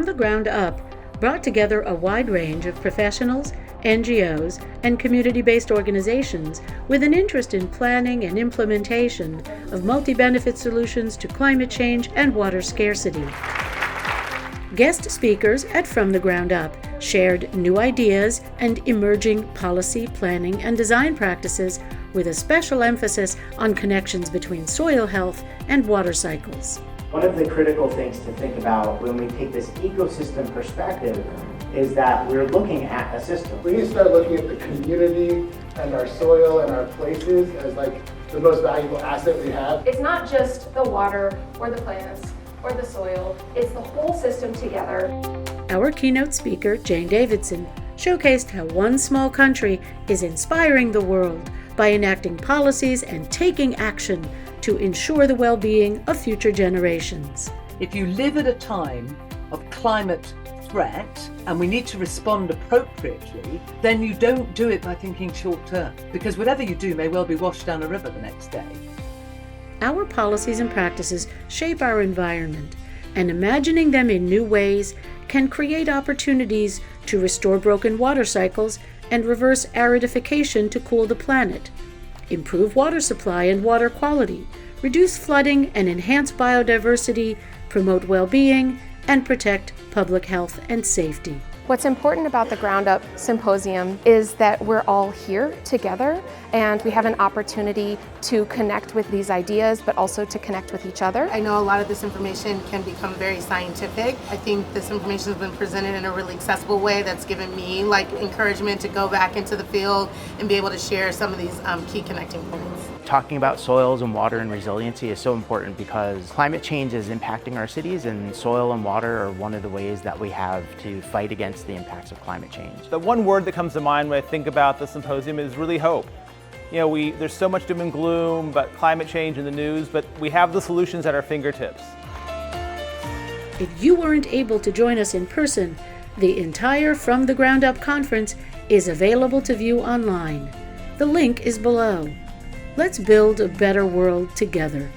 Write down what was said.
From the Ground Up brought together a wide range of professionals, NGOs, and community-based organizations with an interest in planning and implementation of multi-benefit solutions to climate change and water scarcity. Guest speakers at From the Ground Up shared new ideas and emerging policy, planning, and design practices with a special emphasis on connections between soil health and water cycles. One of the critical things to think about when we take this ecosystem perspective is that we're looking at a system. We need to start looking at the community and our soil and our places as like the most valuable asset we have. It's not just the water or the plants or the soil, it's the whole system together. Our keynote speaker, Jane Davidson, showcased how one small country is inspiring the world by enacting policies and taking action to ensure the well-being of future generations. If you live at a time of climate threat and we need to respond appropriately, then you don't do it by thinking short term, because whatever you do may well be washed down a river the next day. Our policies and practices shape our environment, and imagining them in new ways can create opportunities to restore broken water cycles and reverse aridification to cool the planet, improve water supply and water quality, reduce flooding and enhance biodiversity, promote well-being, and protect public health and safety. What's important about the Ground Up Symposium is that we're all here together and we have an opportunity to connect with these ideas, but also to connect with each other. I know a lot of this information can become very scientific. I think this information has been presented in a really accessible way that's given me encouragement to go back into the field and be able to share some of these key connecting points. Talking about soils and water and resiliency is so important because climate change is impacting our cities, and soil and water are one of the ways that we have to fight against the impacts of climate change. The one word that comes to mind when I think about the symposium is really hope. You know, there's so much doom and gloom about climate change in the news, but we have the solutions at our fingertips. If you weren't able to join us in person, the entire From the Ground Up conference is available to view online. The link is below. Let's build a better world together.